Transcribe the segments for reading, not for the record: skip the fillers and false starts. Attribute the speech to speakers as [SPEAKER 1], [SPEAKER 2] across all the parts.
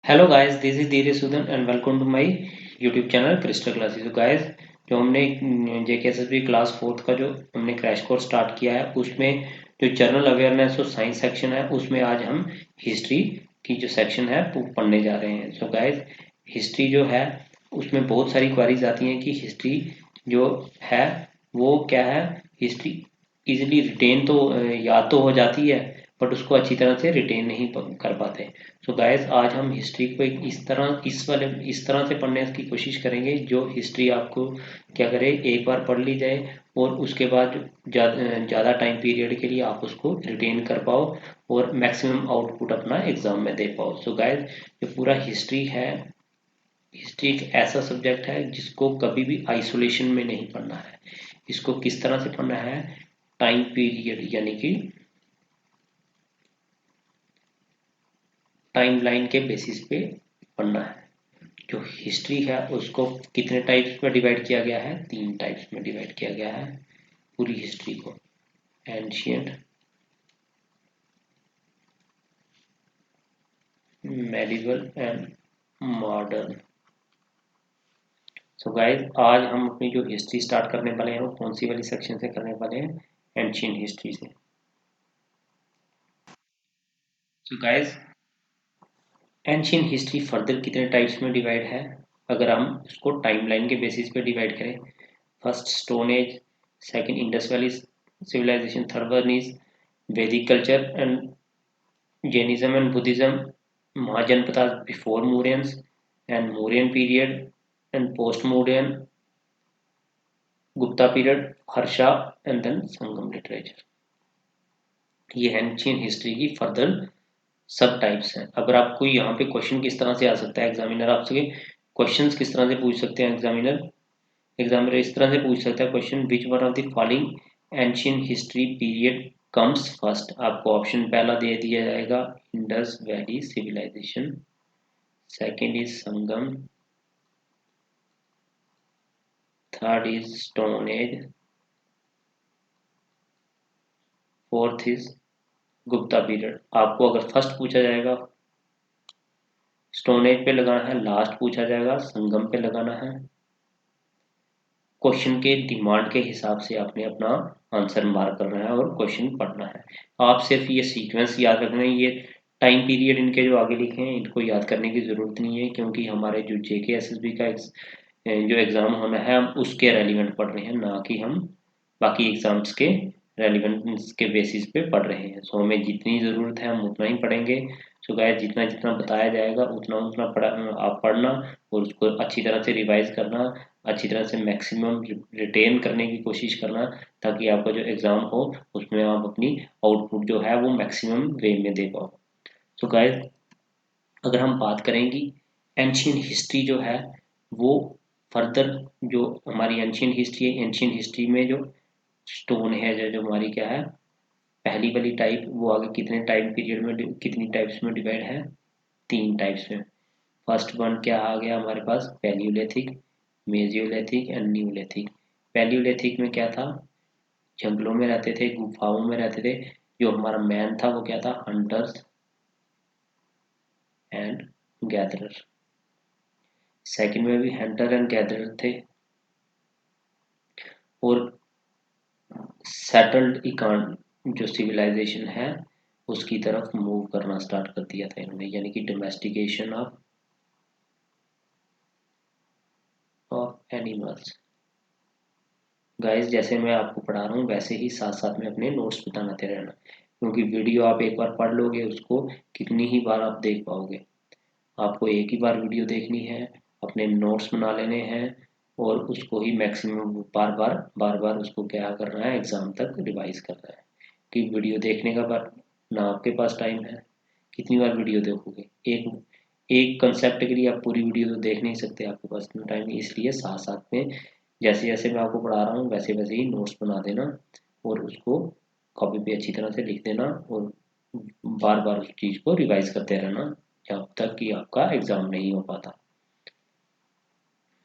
[SPEAKER 1] Hello guys, this is Dhire Sudan and welcome to my YouTube channel crystal classes. तो guys, जो हमने JKSSB class fourth का जो हमने क्रैश कोर्स स्टार्ट किया है, उसमें जो जनरल अवेयरनेस और साइंस सेक्शन है, उसमें आज हम हिस्ट्री की जो सेक्शन है वो पढ़ने जा रहे हैं। सो गाइस, हिस्ट्री जो है उसमें बहुत सारी क्वारीज आती हैं कि हिस्ट्री जो है वो क्या है। हिस्ट्री इजिली रिटेन तो याद तो हो जाती है, बट उसको अच्छी तरह से रिटेन नहीं कर पाते। सो गाइस, आज हम हिस्ट्री को एक इस तरह से पढ़ने की कोशिश करेंगे जो हिस्ट्री आपको क्या करे, एक बार पढ़ ली जाए और उसके बाद ज़्यादा टाइम पीरियड के लिए आप उसको रिटेन कर पाओ और मैक्सिमम आउटपुट अपना एग्जाम में दे पाओ। सो गाइस, जो पूरा हिस्ट्री है, हिस्ट्री एक ऐसा सब्जेक्ट है जिसको कभी भी आइसोलेशन में नहीं पढ़ना है। इसको किस तरह से पढ़ना है, टाइम पीरियड यानी कि टाइम लाइन के बेसिस पे पढ़ना है। जो हिस्ट्री है उसको कितने टाइप्स में डिवाइड किया गया है, तीन टाइप्स में डिवाइड किया गया है पूरी हिस्ट्री को। Ancient, medieval and modern. So guys, आज हम अपनी जो हिस्ट्री स्टार्ट करने वाले हैं वो कौन सी वाली सेक्शन से करने वाले हैं, एंशियंट हिस्ट्री से। So guys, ancient history further कितने टाइप्स में डिवाइड है, अगर हम उसको टाइमलाइन के बेसिस पे डिवाइड करें। First stone age, second Indus valley civilisation, third one is Vedic culture and Jainism and Buddhism, Mahajanpatas before Mauryans and Mauryan period and post-Mauryan, Gupta period, Harsha and then Sangam literature। ये ancient history की further सब types हैं। अगर आपको यहाँ पे question किस तरह से आ सकता है, एग्जामिनर आपसे क्वेश्चंस किस तरह से पूछ सकते हैं, एग्जामिनर इस तरह से पूछ सकता है question, which one of the following ancient history period comes first. आपको ऑप्शन पहला दे दिया जाएगा, Indus valley civilization, second is Sangam, third is stone age, fourth is Gupta period. आपको अगर फर्स्ट पूछा जाएगा स्टोन एज पे लगाना है, लास्ट पूछा जाएगा संगम पे लगाना है। क्वेश्चन के डिमांड के हिसाब से आपने अपना आंसर मार्क करना है और क्वेश्चन पढ़ना है। आप सिर्फ ये सीक्वेंस याद रखना है, ये टाइम पीरियड इनके जो आगे लिखे हैं इनको याद करने की ज़रूरत नहीं है, क्योंकि हमारे जो जेकेएसएसबी का जो एग्ज़ाम होना है हम उसके रेलिवेंट पढ़ रहे हैं, ना कि हम बाकी एग्ज़ाम्स के रेलिवेंस के बेसिस पे पढ़ रहे हैं। सो हमें जितनी ज़रूरत है हम उतना ही पढ़ेंगे। सो गाइस, जितना जितना बताया जाएगा उतना उतना आप पढ़ना और उसको अच्छी तरह से रिवाइज करना, अच्छी तरह से मैक्सिमम रिटेन करने की कोशिश करना, ताकि आपका जो एग्ज़ाम हो उसमें आप अपनी आउटपुट जो है वो मैक्सिमम वे में दे पाओ। सो गाइस, अगर हम बात करेंगे एंशियंट हिस्ट्री जो है वो फर्दर, जो हमारी एंशियंट हिस्ट्री है, एंशियंट हिस्ट्री में जो स्टोन है जो हमारी क्या है, पहली वाली टाइप, वो आगे कितने टाइम पीरियड में कितनी टाइप्स में डिवाइड है, तीन टाइप्स में। फर्स्ट वन क्या आ गया हमारे पास, पैलियोलिथिक, मेजियोलिथिक एंड न्यूलिथिक। पैलियोलिथिक में क्या था, जंगलों में रहते थे, गुफाओं में रहते थे। जो हमारा मैन था वो क्या था, हंटर्स एंड गैदरर। सेकंड में भी हंटर एंड गैदरर थे और सेटल्ड इकान जो सिविलाइजेशन है उसकी तरफ मूव करना स्टार्ट कर दिया था इन्होंने, यानी कि डोमेस्टिकेशन ऑफ एनिमल्स। गाइस, जैसे मैं आपको पढ़ा रहा हूँ वैसे ही साथ साथ में अपने नोट्स बताते रहना, क्योंकि वीडियो आप एक बार पढ़ लोगे उसको कितनी ही बार आप देख पाओगे। आपको एक ही बार वीडियो देखनी है, अपने नोट्स बना लेने हैं और उसको ही मैक्सिमम बार बार उसको क्या करना है, एग्जाम तक रिवाइज करना है। कि वीडियो देखने का बार ना आपके पास टाइम है, कितनी बार वीडियो देखोगे, एक एक कंसेप्ट के लिए आप पूरी वीडियो तो देख नहीं सकते, आपके पास इतना टाइम नहीं। इसलिए साथ साथ में जैसे जैसे मैं आपको पढ़ा रहा हूँ वैसे वैसे ही नोट्स बना देना और उसको कॉपी पे अच्छी तरह से लिख देना और बार बार उस चीज़ को रिवाइज करते रहना जब तक कि आपका एग्ज़ाम नहीं हो पाता।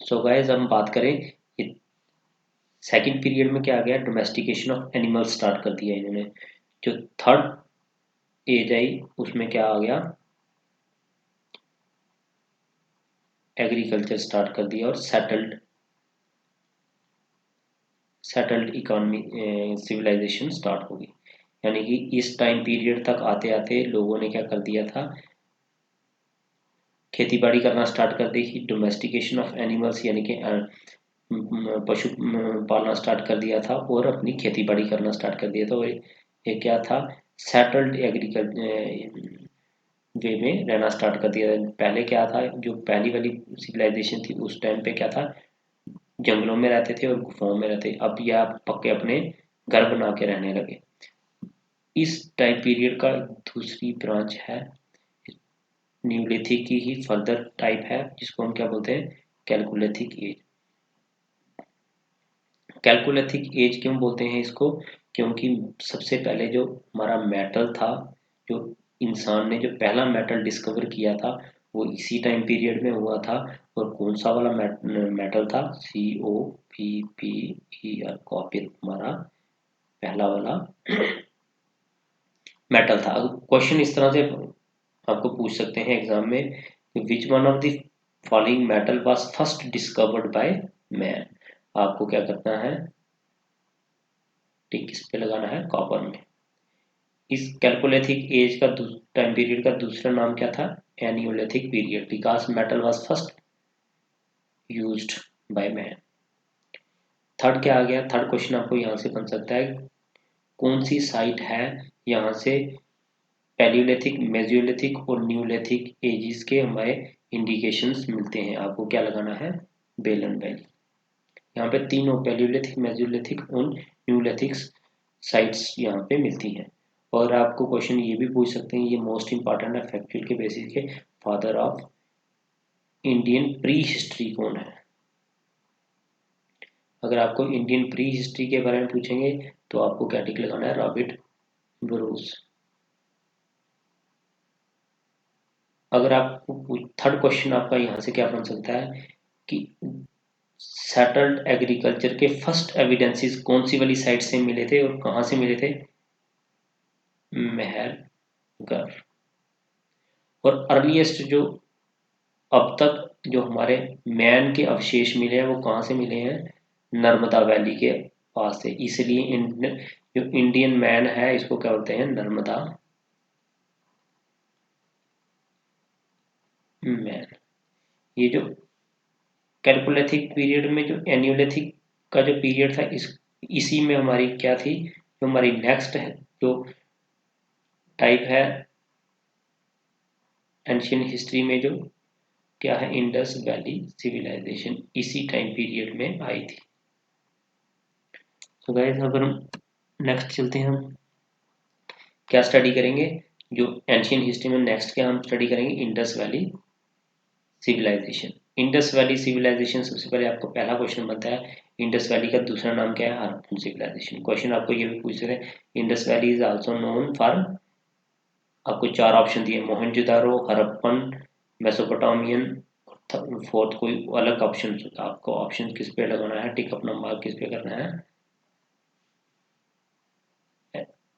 [SPEAKER 1] सो गाइस, हम बात करें सेकंड पीरियड में क्या आ गया, डोमेस्टिकेशन ऑफ एनिमल्स स्टार्ट कर दिया इन्होंने। जो थर्ड एज आई उसमें क्या आ गया, एग्रीकल्चर स्टार्ट कर दिया और सेटल्ड इकोनॉमी सिविलाइजेशन स्टार्ट हो गई। यानी कि इस टाइम पीरियड तक आते आते लोगों ने क्या कर दिया था, खेती बाड़ी करना स्टार्ट कर दी थी, डोमेस्टिकेशन ऑफ एनिमल्स यानी कि पशु पालना स्टार्ट कर दिया था और अपनी खेती बाड़ी करना स्टार्ट कर दिया था। और ये क्या था, सेटल्ड एग्रीकल्चर वे में रहना स्टार्ट कर दिया। पहले क्या था, जो पहली वाली सिविलाइजेशन थी उस टाइम पे क्या था, जंगलों में रहते थे और गुफाओं में रहते। अब ये आप पक्के अपने घर बना के रहने लगे। इस टाइम पीरियड का दूसरी ब्रांच है न्यूलिथिक की ही फर्दर टाइप है, जिसको हम क्या बोलते हैं, कैलकुलिथिक एज। कैलकुलिथिक एज क्यों बोलते हैं इसको, क्योंकि सबसे पहले जो हमारा मेटल था, जो इंसान ने जो पहला मेटल डिस्कवर किया था वो इसी टाइम पीरियड में हुआ था। और कौन सा वाला मेटल था, COPPER, कॉपर हमारा पहला वाला मेटल था। क्वेश्चन इस तरह से आपको पूछ सकते हैं एग्जाम में, विच one of the following metal was first discovered by man. आपको क्या करना है, टिक किस पे लगाना है, कॉपर में। इस कैलकुलिथिक एज का टाइम पीरियड का दूसरा नाम क्या था, eneolithic period, because metal was first used by man. Third क्या आ गया, थर्ड क्वेश्चन आपको यहाँ से बन सकता है, कौन सी साइट है यहाँ से पैलियोलिथिक, मेसोलिथिक और न्यूलिथिक एजिस के हमारे इंडिकेशंस मिलते हैं। आपको क्या लगाना है, बेलन वैली। यहाँ पे तीनों पैलियोलिथिक, मेसोलिथिक और न्यूलिथिक साइट्स यहाँ पे मिलती हैं। और आपको क्वेश्चन ये भी पूछ सकते हैं, ये मोस्ट इंपॉर्टेंट है फैक्चुअल के बेसिस के, father of Indian pre history कौन है। अगर आपको इंडियन प्री हिस्ट्री के बारे में पूछेंगे तो आपको क्या टिक लगाना है, रॉबर्ट ब्रूस। अगर आपको थर्ड क्वेश्चन आपका यहाँ से क्या बन सकता है कि सेटल्ड एग्रीकल्चर के फर्स्ट एविडेंसेस कौन सी वाली साइट से मिले थे और कहाँ से मिले थे, मेहरगढ़। और अर्लीस्ट जो अब तक जो हमारे मैन के अवशेष मिले हैं वो कहाँ से मिले हैं, नर्मदा वैली के पास से। इसलिए जो इंडियन मैन है इसको क्या बोलते हैं, नर्मदा मैन। ये जो कैलकुलिथिक पीरियड में जो एनियोलिथिक का जो पीरियड था, इसी में हमारी क्या थी, जो हमारी नेक्स्ट है जो टाइप है एंशियंट हिस्ट्री में, जो क्या है, इंडस वैली सिविलाइजेशन इसी टाइम पीरियड में आई थी। तो गाइस अगर हम नेक्स्ट चलते हैं, हम क्या स्टडी करेंगे, जो एंशियंट हिस्ट्री में नेक्स्ट क्या हम स्टडी करेंगे, Indus valley civilization. Indus valley civilization, सबसे पहले आपको पहला क्वेश्चन बनता है, इंडस वैली का दूसरा नाम क्या है, हड़प्पन सिविलाइजेशन। क्वेश्चन आपको ये भी पूछ रहे हैं, Indus valley is also known for, आपको चार ऑप्शन दिए, मोहनजोदारो, हड़प्पन, मेसोपोटामियन, फोर्थ कोई अलग ऑप्शन। आपको ऑप्शन किस पे लगाना है, टिक अपना मार्क किस पे करना है,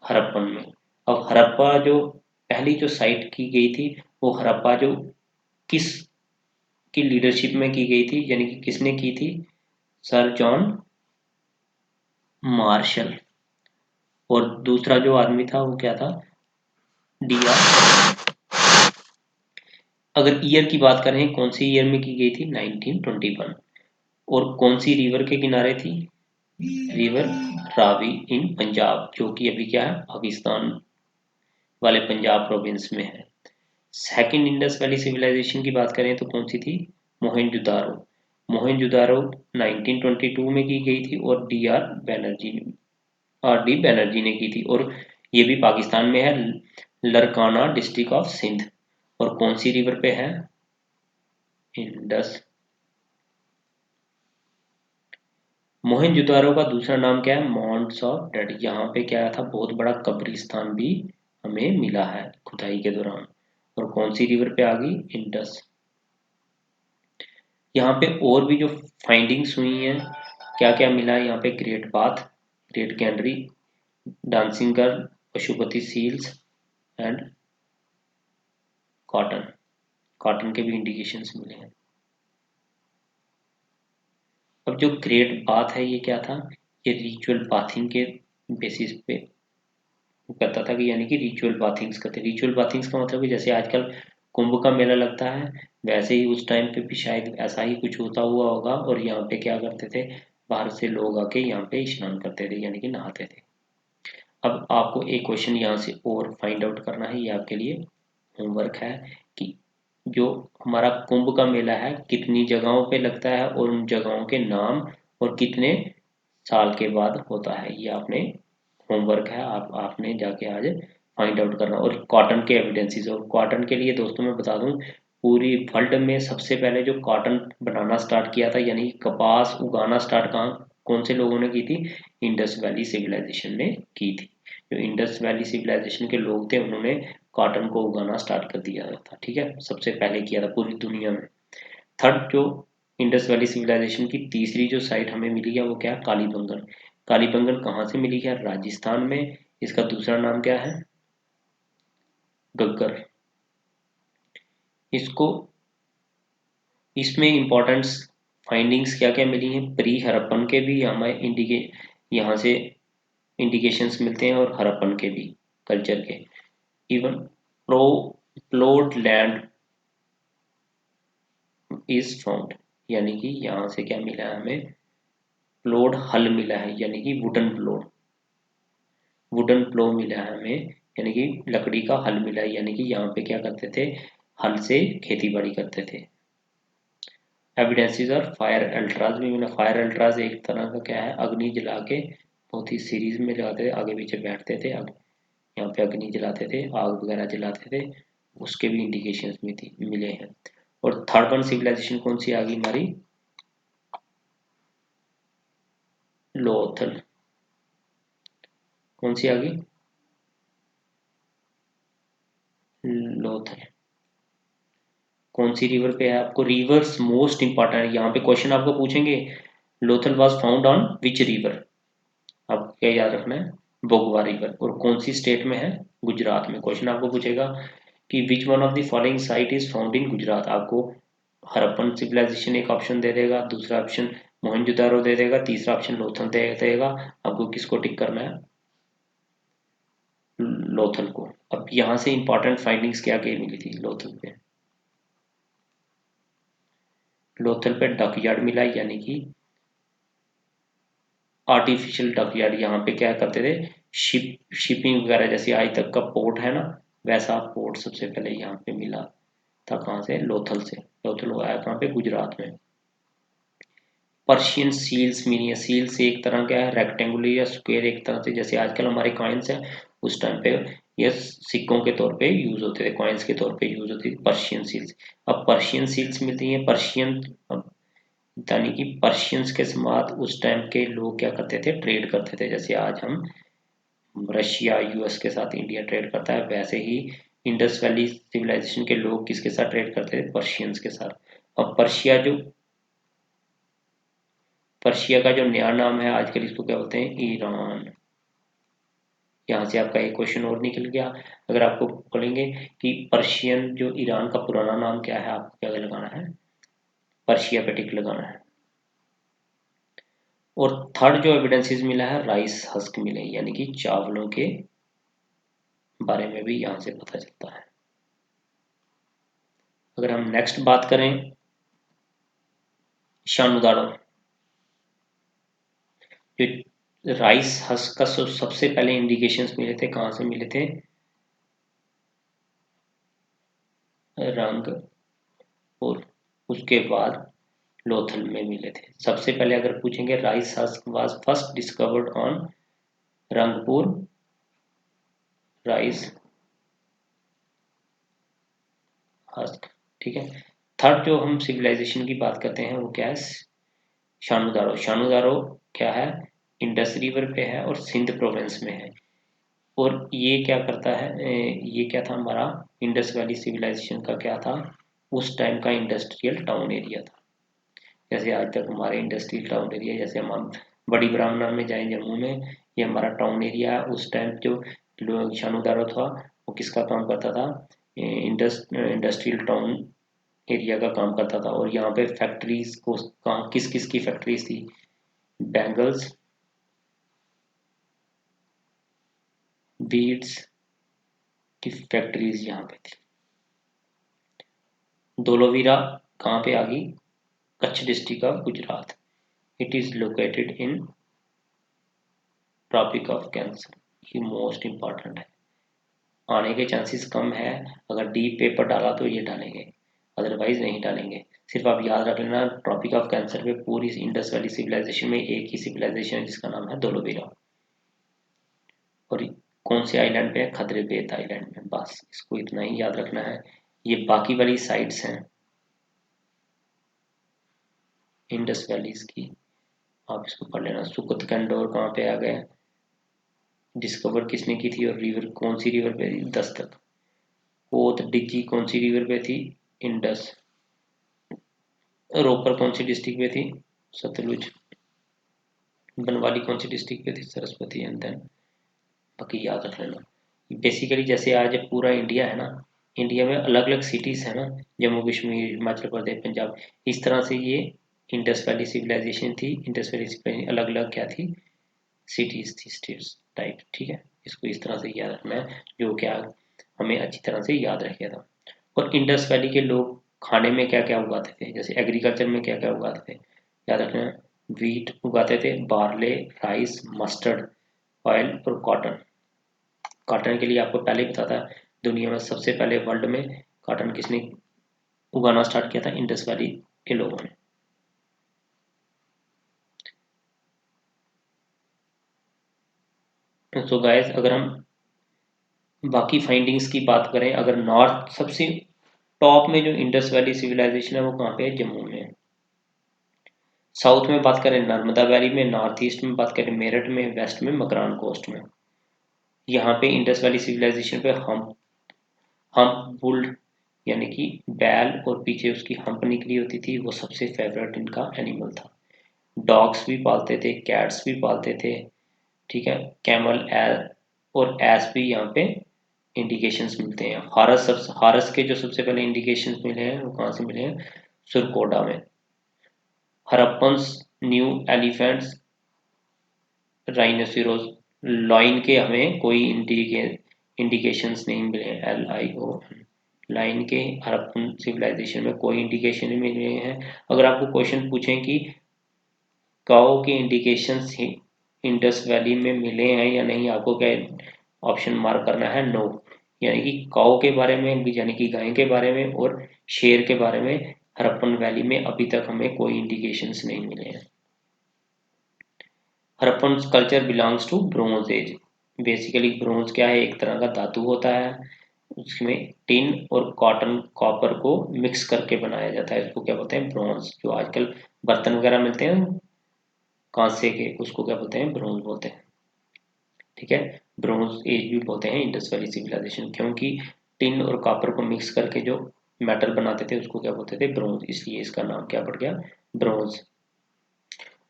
[SPEAKER 1] हड़प्पन में। अब हड़प्पा जो पहली जो साइट की गई थी, वो हड़प्पा जो किस की लीडरशिप में की गई थी, यानी कि किसने की थी, सर जॉन मार्शल। और दूसरा जो आदमी था वो क्या था, DR। अगर ईयर की बात करें, कौन सी ईयर में की गई थी, 1921। और कौन सी रिवर के किनारे थी, रिवर रावी इन पंजाब, जो कि अभी क्या है, पाकिस्तान वाले पंजाब प्रोविंस में है। सेकंड इंडस वैली सिविलाइजेशन की बात करें तो कौन सी थी, मोहनजोदारो। मोहनजोदारो 1922 में की गई थी और RD बैनर्जी ने की थी। और ये भी पाकिस्तान में है, लरकाना डिस्ट्रिक्ट ऑफ सिंध। और कौन सी रिवर पे है, इंडस। मोहनजोदारो का दूसरा नाम क्या है, माउंट्स ऑफ डेड। यहाँ पे क्या था, बहुत बड़ा कब्रिस्तान भी हमें मिला है खुदाई के दौरान। और कौन सी रिवर पे आ गई, इंडस। यहाँ पे और भी जो फाइंडिंग्स हुई हैं, क्या क्या मिला है यहाँ पे, great bath, great granary, dancing girl, Pashupati seals and cotton. Cotton के भी इंडिकेशंस मिले हैं। अब जो ग्रेट बाथ है ये क्या था, ये रिचुअल बाथिंग के बेसिस पे करता था, कि यानी कि रिचुअल बाथिंग्स करते। रिचुअल बाथिंग्स का मतलब कि जैसे आजकल कुंभ का मेला लगता है, वैसे ही उस टाइम पे भी शायद ऐसा ही कुछ होता हुआ होगा, और यहाँ पे क्या करते थे, बाहर से लोग आके यहाँ पे स्नान करते थे, यानी कि नहाते थे। अब आपको एक क्वेश्चन यहाँ से और फाइंड आउट करना है, ये आपके लिए होमवर्क है, कि जो हमारा कुंभ का मेला है कितनी जगहों पे लगता है, और उन जगहों के नाम और कितने साल के बाद होता है, ये आपने होमवर्क है, आपने जाके आज फाइंड आउट करना। और कॉटन के एविडेंसेस, और कॉटन के लिए दोस्तों मैं बता दूं, पूरी वर्ल्ड में सबसे पहले जो कॉटन बनाना स्टार्ट किया था, यानी कपास उगाना स्टार्ट कहाँ कौन से लोगों ने की थी, इंडस वैली सिविलाइजेशन ने की थी। जो इंडस वैली सिविलाइजेशन के लोग थे उन्होंने कॉटन को उगाना स्टार्ट कर दिया था, ठीक है, सबसे पहले किया था पूरी दुनिया में। थर्ड जो इंडस वैली सिविलाइजेशन की तीसरी जो साइट हमें मिली है वो क्या है, कालीबंगन। कालीबंगन कहाँ से मिली है, राजस्थान में। इसका दूसरा नाम क्या है, गग्गर। इसको इसमें इंपॉर्टेंस फाइंडिंग्स क्या क्या मिली हैं, प्री हड़प्पन के भी हमें यहाँ से इंडिकेशंस मिलते हैं, और हड़प्पन के भी कल्चर के। Even pro plot land is found, यानी कि यहाँ से क्या मिला है हमें, प्लोड हल मिला है, यानी कि वुडन प्लोड, वुडन प्लो मिला है हमें, यानी कि लकड़ी का हल मिला है, यानी कि यहाँ पे क्या करते थे, हल से खेती बाड़ी करते थे। एविडेंसेस और फायर अल्ट्राज भी मिला। फायर अल्ट्राज एक तरह का क्या है, अग्नि जला के बहुत ही सीरीज में लगाते थे, आगे पीछे बैठते थे, यहाँ पे अग्नि जलाते थे, आग वगैरह जलाते थे, उसके भी इंडिकेशंस मिले हैं। और थर्ड वन सिविलाइजेशन कौन सी आ गई हमारी, लोथल। कौन सी आ गई, लोथल। कौन सी रिवर पे है, आपको रिवर्स मोस्ट इंपॉर्टेंट है, यहाँ पे क्वेश्चन आपको पूछेंगे, Lothal was found on which river, आपको क्या याद रखना है, बोगवा रिवर। और कौन सी स्टेट में है, गुजरात में। क्वेश्चन आपको पूछेगा कि विच one of the following site is found in Gujarat, आपको हड़प्पन सिविलाइजेशन एक ऑप्शन दे देगा, दूसरा ऑप्शन मोहनजोदारो दे देगा, तीसरा ऑप्शन लोथल दे देगा, आपको किसको टिक करना है, लोथल को। अब यहाँ से इंपॉर्टेंट फाइंडिंग्स क्या क्या मिली थी लोथल पे, लोथल पे डकयार्ड मिला, यानी कि आर्टिफिशियल डकयार्ड। यहाँ पे क्या करते थे, शिपिंग वगैरह, जैसे आज तक का पोर्ट है ना, वैसा पोर्ट सबसे पहले यहाँ पे मिला था, कहाँ से, लोथल से। लोथल आया कहाँ पे, गुजरात में। पर्शियन सील्स मिली है, सील्स एक तरह का है, रेक्टेंगुलर या स्क्वायर एक तरह से, जैसे आजकल हमारे कॉइन्स है, उस टाइम पे ये सिक्कों के तौर पे यूज होते थे, कॉइन्स के तौर पे यूज होती थी पर्शियन सील्स। अब पर्शियन सील्स मिलती हैं, पर्शियन यानी कि पर्शियंस के साथ उस टाइम के लोग क्या करते थे, ट्रेड करते थे, जैसे आज हम रशिया यूएस के साथ इंडिया ट्रेड करता है, वैसे ही इंडस वैली सिविलाइजेशन के लोग किसके साथ ट्रेड करते थे, पर्शियंस के साथ। अब पर्शिया का जो नया नाम है आजकल, इसको क्या बोलते हैं, ईरान। यहाँ से आपका एक क्वेश्चन और निकल गया। अगर आपको बोलेंगे कि पर्शियन जो ईरान का पुराना नाम क्या है, आपको क्या लगाना है, पर्शिया पे टिक लगाना है। और थर्ड जो एविडेंसेस मिला है, राइस हस्क मिले, यानी कि चावलों के बारे में भी यहाँ से पता चलता है। अगर हम नेक्स्ट बात करें, शानुदाड़ो, जो राइस हस्क का सबसे पहले इंडिकेशंस मिले थे, कहाँ से मिले थे, रंग, और उसके बाद लोथल में मिले थे। सबसे पहले अगर पूछेंगे, rice husk was first discovered on Rangpur rice husk, ठीक है। थर्ड जो हम सिविलाइजेशन की बात करते हैं वो क्या है, शानुदारो। शानुदारो क्या है, इंडस रिवर पे है और सिंध प्रोविंस में है। और ये क्या करता है, ये क्या था हमारा, इंडस वैली सिविलाइजेशन का क्या था, उस टाइम का इंडस्ट्रियल टाउन एरिया था। जैसे आज तक हमारे इंडस्ट्रियल टाउन एरिया, जैसे हम बड़ी ब्राह्मणा में जाएं जम्मू में, ये हमारा टाउन एरिया है। उस टाइम जो शानुदारो था वो किसका काम करता था, इंडस्ट्रियल टाउन एरिया का काम करता था। और यहाँ पे फैक्ट्रीज को कहाँ किस किस की फैक्ट्रीज थी? बैंगल्स, बीड्स की फैक्ट्रीज यहाँ पे थी। धोलावीरा कहाँ पे आ गई? Kutch district of Gujarat. It is located in tropic of cancer. ये मोस्ट इंपॉर्टेंट है, आने के चांसेस कम है। अगर डीप पेपर डाला तो ये डालेंगे, अदरवाइज नहीं डालेंगे। सिर्फ आप याद रख लेना, ट्रॉपिक ऑफ कैंसर पे पूरी इंडस वैली सिविलाइजेशन में एक ही सिविलाइजेशन है जिसका नाम है धोलावीरा। और कौन से आइलैंड पे है? खद्रे बेत आइलैंड में। बस इसको इतना ही याद रखना है। ये बाकी वाली साइट्स हैं इंडस वैलीज की, आप इसको पढ़ लेना। सुकुत कंडोर कहाँ पे आ गया, डिस्कवर किसने की थी, और रिवर कौन सी रिवर पे थी? दस्तक। पोत डिग्गी कौन सी रिवर पे थी? इंडस। रोपर कौन सी डिस्ट्रिक्ट पे थी? सतलुज। बनवाली कौन सी डिस्ट्रिक्ट पे थी? सरस्वती। एंड देन बाकी याद रख लेना। बेसिकली जैसे आज पूरा इंडिया है ना, इंडिया में अलग अलग सिटीज है ना, जम्मू कश्मीर, हिमाचल प्रदेश, पंजाब, इस तरह से ये इंडस वैली सिविलाइजेशन थी। इंडस वैली सिविलाइजेशन अलग अलग क्या थी? सिटीज थी, स्टेट्स टाइप। ठीक है, इसको इस तरह से याद रखना है, जो क्या हमें अच्छी तरह से याद रखेगा। और इंडस वैली के लोग खाने में क्या क्या उगाते थे, जैसे एग्रीकल्चर में क्या क्या उगाते थे, याद रखना। वीट उगाते थे, बार्ले, राइस, मस्टर्ड ऑयल और कॉटन। कॉटन के लिए आपको पहले ही पता था, दुनिया में सबसे पहले वर्ल्ड में कॉटन किसने उगाना स्टार्ट किया था? इंडस वैली के लोगों ने। तो गाइस, अगर हम बाकी फाइंडिंग्स की बात करें, अगर नॉर्थ सबसे टॉप में जो इंडस वैली सिविलाइजेशन है वो कहाँ पे है? जम्मू में है। साउथ में बात करें नर्मदा वैली में, नॉर्थ ईस्ट में बात करें मेरठ में, वेस्ट में मकरान कोस्ट में। यहाँ पे इंडस वैली सिविलाइजेशन पे हम बुल यानी कि बैल और पीछे उसकी हम्प निकली होती थी, वो सबसे फेवरेट इनका एनिमल था। डॉग्स भी पालते थे, कैट्स भी पालते थे। ठीक है, कैमल और एस भी यहाँ पे इंडिकेशंस मिलते हैं। हारस के जो सबसे पहले इंडिकेशंस मिले हैं वो कहाँ से मिले हैं? सुरकोडा में। हरप्पन्स न्यू एलिफेंट्स, राइनोसिरोस, लॉइन के हमें कोई इंडिकेशंस नहीं मिले हैं। LIO, लाइन के हड़प्पन सिविलाइजेशन में कोई इंडिकेशन नहीं मिले हैं। अगर आपको क्वेश्चन पूछें कि काओ के इंडिकेशंस इंडस वैली में मिले हैं या नहीं, आपको क्या ऑप्शन मार्क करना है? नो। यानी कि काओ के बारे में भी, यानी कि गाय के बारे में और शेर के बारे में हड़प्पन वैली में अभी तक हमें कोई इंडिकेशंस नहीं मिले हैं। Harappan culture belongs to bronze age. Basically bronze क्या है? एक तरह का धातु होता है, उसमें टिन और कॉटन कॉपर को मिक्स करके बनाया जाता है। इसको क्या बोलते हैं? ब्रोंज। जो आजकल बर्तन वगैरह मिलते हैं कांसे के, उसको क्या बोलते हैं? ब्रोंज बोलते हैं। ठीक है, ब्रोंज एज भी बोलते हैं इंडस वैली सिविलाइजेशन, क्योंकि टिन और कॉपर को मिक्स करके जो मेटल बनाते थे उसको क्या बोलते थे? ब्रोंज। इसलिए इसका नाम क्या पड़ गया? ब्रोंज।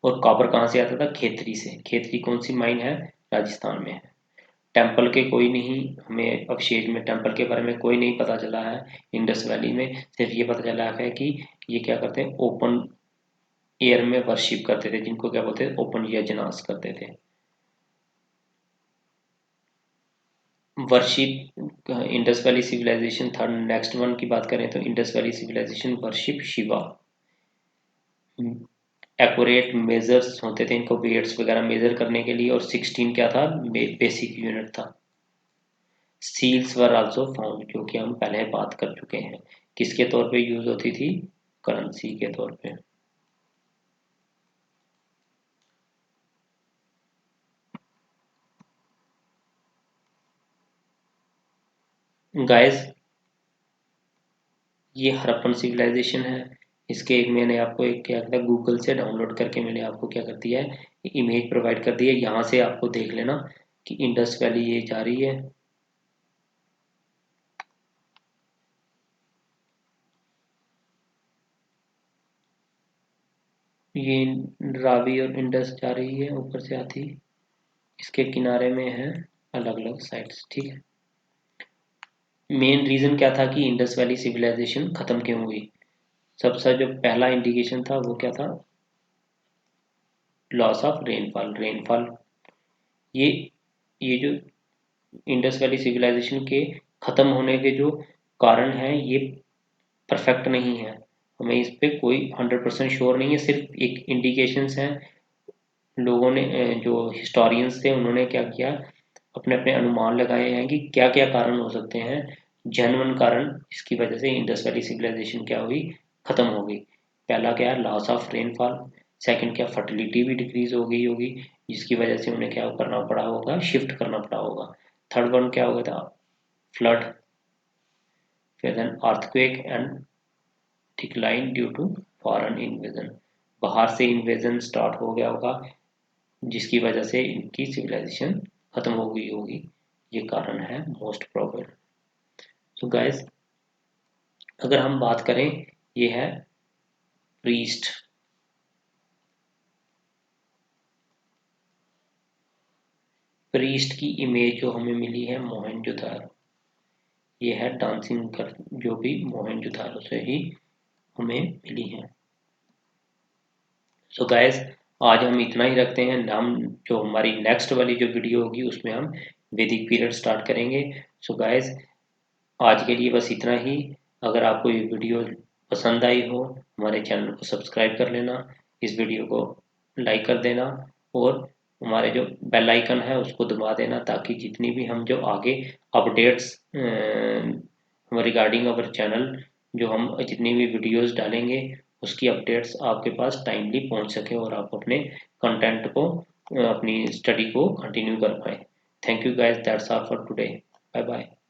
[SPEAKER 1] और कॉपर कहाँ से आता था? खेतरी से। खेतरी कौन सी माइन है? राजस्थान में है। टेम्पल के कोई नहीं, हमें अवशेष में टेम्पल के बारे में कोई नहीं पता चला है इंडस वैली में। सिर्फ ये पता चला है कि ये क्या करते हैं? ओपन एयर में वर्शिप करते थे, जिनको क्या बोलते थे? ओपन यजनास करते थे। Worship Indus valley civilisation third next one की बात करें तो Indus valley civilization worship Shiva. Accurate measures होते थे इनको, वेट्स वगैरह मेजर करने के लिए। और 16 क्या था? बेसिक यूनिट था। सील्स वर आल्सो फाउंड, जो कि हम पहले बात कर चुके हैं, किसके तौर पे यूज होती थी? करेंसी के तौर पे। गाइस, ये हड़प्पन सिविलाइजेशन है। इसके एक मैंने आपको एक क्या था, गूगल से डाउनलोड करके मैंने आपको क्या कर दिया है, इमेज प्रोवाइड कर दी है। यहाँ से आपको देख लेना कि इंडस वैली ये जा रही है। ये रावी और इंडस जा रही है, ऊपर से आती, इसके किनारे में है अलग अलग साइट्स। ठीक है, मेन रीजन क्या था कि इंडस वैली सिविलाइजेशन खत्म क्यों हुई? सबसे जो पहला इंडिकेशन था वो क्या था, लॉस ऑफ रेनफॉल। ये ये जो इंडस वैली सिविलाइजेशन के ख़त्म होने के जो कारण हैं ये परफेक्ट नहीं है, हमें इस पे कोई 100% श्योर नहीं है, सिर्फ एक इंडिकेशंस हैं। लोगों ने जो हिस्टोरियंस थे उन्होंने क्या किया, अपने अपने अनुमान लगाए हैं कि क्या क्या कारण हो सकते हैं, जेन्युइन कारण इसकी वजह से इंडस वैली सिविलाइजेशन क्या हुई, ख़त्म हो गई। पहला क्या है, लॉस ऑफ रेनफॉल। सेकंड क्या, फर्टिलिटी भी डिक्रीज हो गई होगी, जिसकी वजह से उन्हें क्या करना पड़ा होगा, शिफ्ट करना पड़ा होगा। थर्ड वन क्या हो गया था, फ्लड। फिर then earthquake and decline due to foreign invasion, बाहर से इन्वेजन स्टार्ट हो गया होगा, जिसकी वजह से इनकी सिविलाइजेशन खत्म हो गई होगी, ये कारण है मोस्ट प्रोबेबल। सो गाइस, अगर हम बात करें, ये है प्रीस्ट। प्रीस्ट की इमेज जो हमें मिली है मोहनजोदारो, ये है डांसिंग कर, जो भी मोहनजोदारो से ही हमें मिली है। सो गाइस, आज हम इतना ही रखते हैं, हम जो हमारी नेक्स्ट वाली जो वीडियो होगी उसमें हम वैदिक पीरियड स्टार्ट करेंगे। सो गाइस, आज के लिए बस इतना ही। अगर आपको ये वीडियो पसंद आई हो, हमारे चैनल को सब्सक्राइब कर लेना, इस वीडियो को लाइक कर देना, और हमारे जो बेल आइकन है उसको दबा देना, ताकि जितनी भी हम जो आगे अपडेट्स रिगार्डिंग अवर चैनल, जो हम जितनी भी वीडियोस डालेंगे उसकी अपडेट्स आपके पास टाइमली पहुंच सके और आप अपने कंटेंट को, अपनी स्टडी को कंटिन्यू कर पाए। Thank you guys, that's all for today. Bye bye.